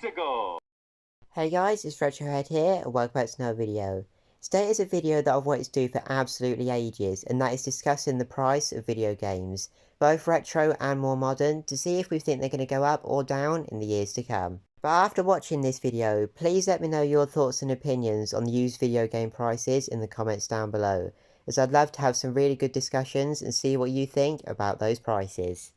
Let's go! Hey guys, it's Retrohead here, and welcome back to another video. Today is a video that I've wanted to do for absolutely ages, and that is discussing the price of video games, both retro and more modern, to see if we think they're going to go up or down in the years to come. But after watching this video, please let me know your thoughts and opinions on the used video game prices in the comments down below, as I'd love to have some really good discussions and see what you think about those prices.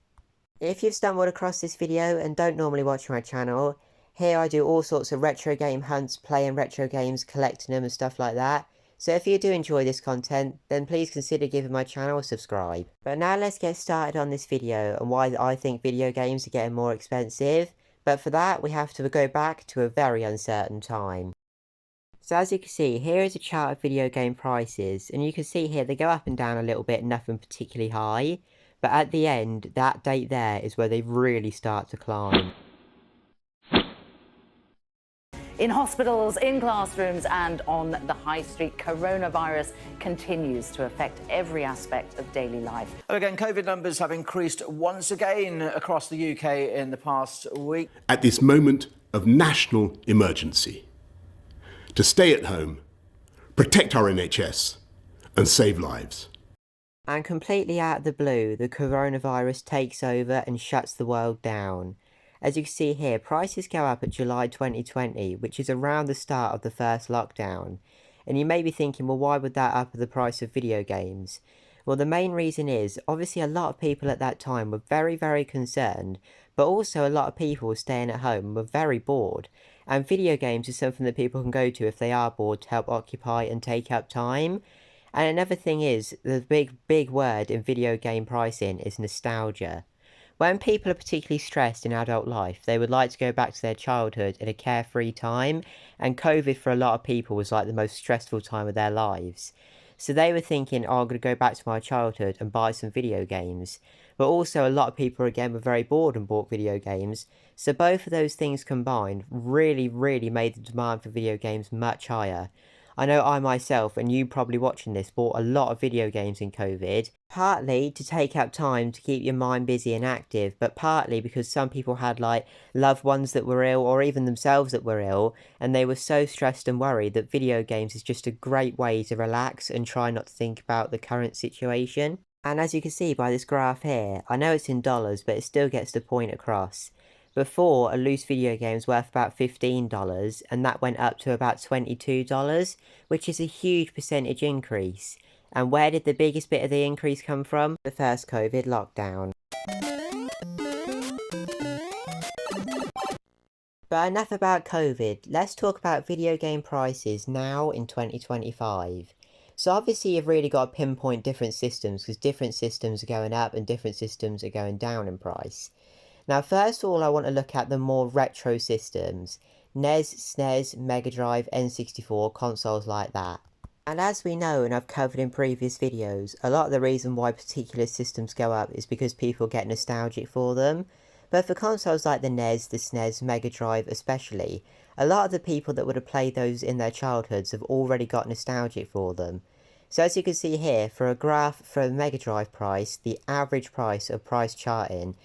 If you've stumbled across this video and don't normally watch my channel, here I do all sorts of retro game hunts, playing retro games, collecting them and stuff like that. So if you do enjoy this content, then please consider giving my channel a subscribe. But now let's get started on this video and why I think video games are getting more expensive. But for that, we have to go back to a very uncertain time. So as you can see, here is a chart of video game prices, and you can see here they go up and down a little bit, nothing particularly high. But at the end, that date there is where they really start to climb. In hospitals, in classrooms and on the high street, coronavirus continues to affect every aspect of daily life. Again, COVID numbers have increased once again across the UK in the past week. At this moment of national emergency, to stay at home, protect our NHS and save lives. And completely out of the blue, the coronavirus takes over and shuts the world down. As you can see here, prices go up at July 2020, which is around the start of the first lockdown. And you may be thinking, well, why would that up the price of video games? Well, the main reason is, obviously a lot of people at that time were very, very concerned, but also a lot of people were staying at home and were very bored. And video games is something that people can go to if they are bored to help occupy and take up time. And another thing is, the big word in video game pricing is nostalgia. When people are particularly stressed in adult life, they would like to go back to their childhood at a carefree time, and COVID for a lot of people was like the most stressful time of their lives. So they were thinking, oh, I'm going to go back to my childhood and buy some video games. But also a lot of people again were very bored and bought video games. So both of those things combined really made the demand for video games much higher. I know I myself, and you probably watching this, bought a lot of video games in COVID, partly to take up time to keep your mind busy and active, but partly because some people had like loved ones that were ill or even themselves that were ill, and they were so stressed and worried that video games is just a great way to relax and try not to think about the current situation. And as you can see by this graph here, I know it's in dollars, but it still gets the point across. Before, a loose video game was worth about $15, and that went up to about $22, which is a huge percentage increase. And where did the biggest bit of the increase come from? The first COVID lockdown. But enough about COVID, let's talk about video game prices now in 2025. So obviously you've really got to pinpoint different systems, because different systems are going up and different systems are going down in price. Now first of all I want to look at the more retro systems, NES, SNES, Mega Drive, N64, consoles like that. And as we know and I've covered in previous videos, a lot of the reason why particular systems go up is because people get nostalgic for them. But for consoles like the NES, the SNES, Mega Drive especially, a lot of the people that would have played those in their childhoods have already got nostalgic for them. So as you can see here, for a graph for the Mega Drive price, the average price of price charting,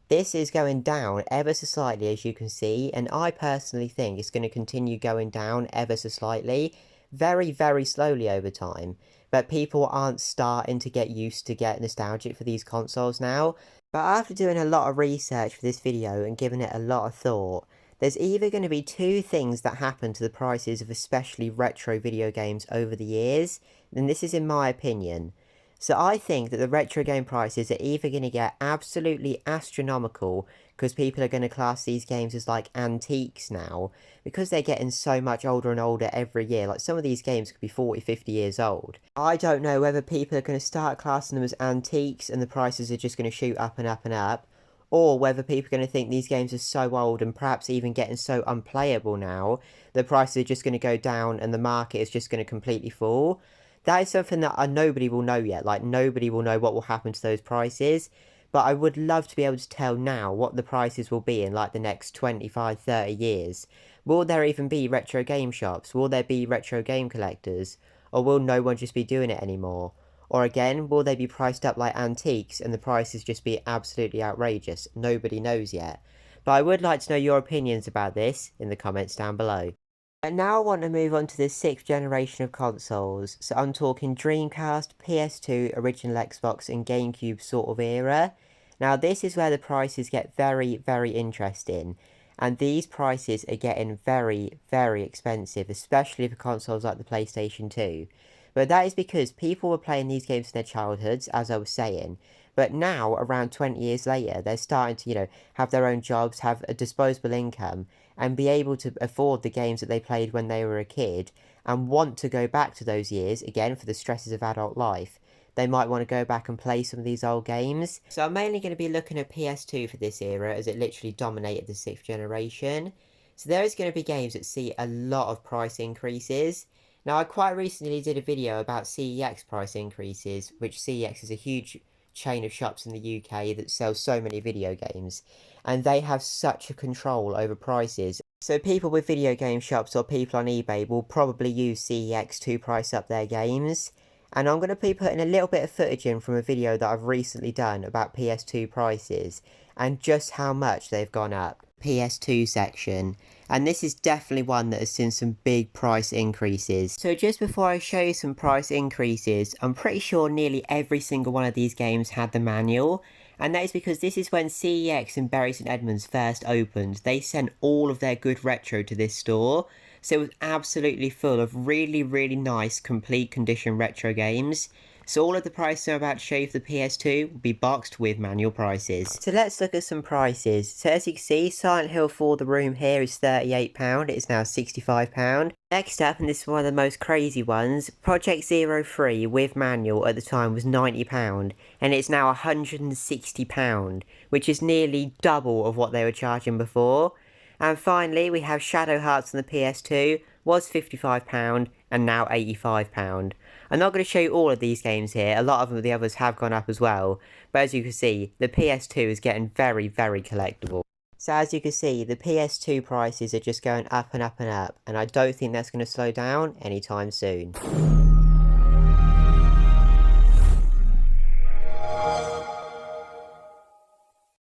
this is going down ever so slightly as you can see, and I personally think it's going to continue going down ever so slightly, very slowly over time. But people aren't starting to get used to get nostalgic for these consoles now. But after doing a lot of research for this video and giving it a lot of thought, there's either going to be two things that happen to the prices of especially retro video games over the years, and this is in my opinion. So I think that the retro game prices are either going to get absolutely astronomical because people are going to class these games as like antiques now, because they're getting so much older and older every year. Like some of these games could be 40, 50 years old. I don't know whether people are going to start classing them as antiques and the prices are just going to shoot up and up and up, or whether people are going to think these games are so old and perhaps even getting so unplayable now, the prices are just going to go down and the market is just going to completely fall. That is something that nobody will know yet, like nobody will know what will happen to those prices, but I would love to be able to tell now what the prices will be in like the next 25, 30 years. Will there even be retro game shops? Will there be retro game collectors? Or will no one just be doing it anymore? Or again, will they be priced up like antiques and the prices just be absolutely outrageous? Nobody knows yet. but I would like to know your opinions about this in the comments down below. And now I want to move on to the 6th generation of consoles, so I'm talking Dreamcast, PS2, original Xbox and GameCube sort of era. Now this is where the prices get very, very interesting, and these prices are getting very, very expensive, especially for consoles like the PlayStation 2. But that is because people were playing these games in their childhoods, as I was saying, but now, around 20 years later, they're starting to, have their own jobs, have a disposable income, and be able to afford the games that they played when they were a kid, and want to go back to those years, again, for the stresses of adult life. They might want to go back and play some of these old games. So I'm mainly going to be looking at PS2 for this era, as it literally dominated the 6th generation. So there is going to be games that see a lot of price increases. Now, I quite recently did a video about CEX price increases, which CEX is a huge chain of shops in the UK that sells so many video games, and they have such a control over prices. So people with video game shops or people on eBay will probably use CEX to price up their games. And I'm going to be putting a little bit of footage in from a video that I've recently done about PS2 prices and just how much they've gone up. PS2 section, and this is definitely one that has seen some big price increases. So just before I show you some price increases, I'm pretty sure nearly every single one of these games had the manual, and that is because this is when CEX and Bury St Edmunds first opened. They sent all of their good retro to this store, so it was absolutely full of really, really nice complete condition retro games. So all of the prices I'm about to show you for the PS2 will be boxed with manual prices. So let's look at some prices. So as you can see, Silent Hill 4 The Room here is £38, it is now £65. Next up, and this is one of the most crazy ones, Project Zero 3 with manual at the time was £90, and it's now £160, which is nearly double of what they were charging before. And finally, we have Shadow Hearts on the PS2, was £55 and now £85. I'm not going to show you all of these games here, a lot of the others have gone up as well, but as you can see, the PS2 is getting very, very collectible. So as you can see, the PS2 prices are just going up and up and up, and I don't think that's going to slow down anytime soon.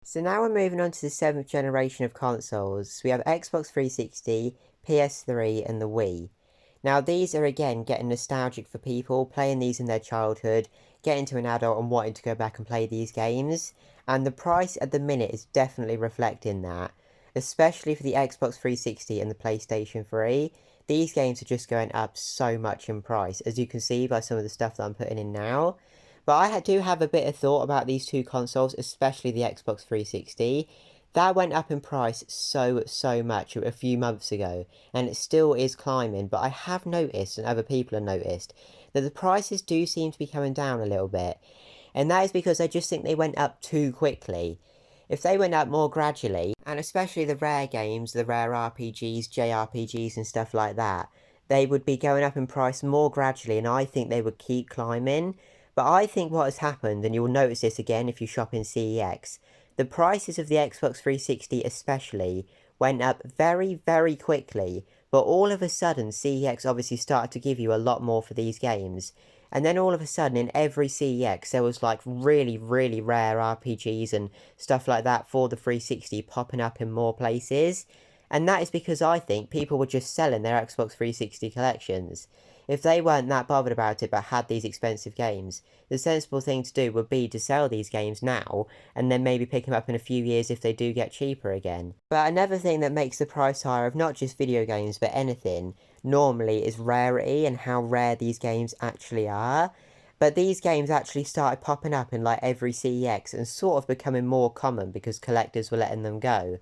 So now we're moving on to the 7th generation of consoles. We have Xbox 360, PS3 and the Wii. Now these are again getting nostalgic for people, playing these in their childhood, getting to an adult and wanting to go back and play these games. And the price at the minute is definitely reflecting that, especially for the Xbox 360 and the PlayStation 3. These games are just going up so much in price, as you can see by some of the stuff that I'm putting in now. But I do have a bit of thought about these two consoles, especially the Xbox 360. That went up in price so much a few months ago, and it still is climbing, but I have noticed, and other people have noticed, that the prices do seem to be coming down a little bit. And that is because I just think they went up too quickly. If they went up more gradually, and especially the rare games, the rare RPGs, JRPGs and stuff like that, they would be going up in price more gradually, and I think they would keep climbing. But I think what has happened, and you'll notice this again if you shop in CEX, the prices of the Xbox 360 especially went up very, very quickly, but all of a sudden CEX obviously started to give you a lot more for these games. And then all of a sudden in every CEX there was like really, really rare RPGs and stuff like that for the 360 popping up in more places. And that is because I think people were just selling their Xbox 360 collections. If they weren't that bothered about it but had these expensive games, the sensible thing to do would be to sell these games now, and then maybe pick them up in a few years if they do get cheaper again. But another thing that makes the price higher of not just video games but anything, normally is rarity and how rare these games actually are. But these games actually started popping up in like every CEX and sort of becoming more common because collectors were letting them go.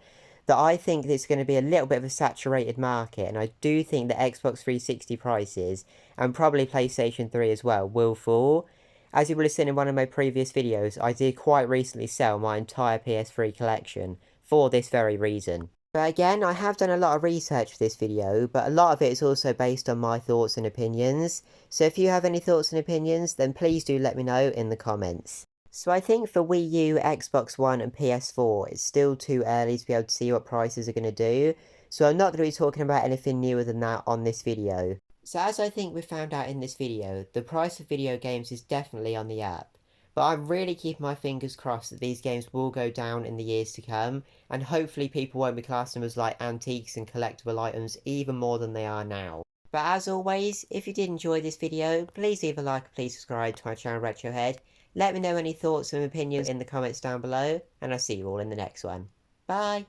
That I think it's going to be a little bit of a saturated market, and I do think that Xbox 360 prices, and probably PlayStation 3 as well, will fall. As you will have seen in one of my previous videos, I did quite recently sell my entire PS3 collection for this very reason. But again, I have done a lot of research for this video, but a lot of it is also based on my thoughts and opinions. So if you have any thoughts and opinions, then please do let me know in the comments. So I think for Wii U, Xbox One and PS4, it's still too early to be able to see what prices are going to do, so I'm not going to be talking about anything newer than that on this video. So as I think we found out in this video, the price of video games is definitely on the up. But I'm really keeping my fingers crossed that these games will go down in the years to come, and hopefully people won't be classing them as like antiques and collectible items even more than they are now. But as always, if you did enjoy this video, please leave a like and please subscribe to my channel Retrohead. Let me know any thoughts and opinions in the comments down below, and I'll see you all in the next one. Bye!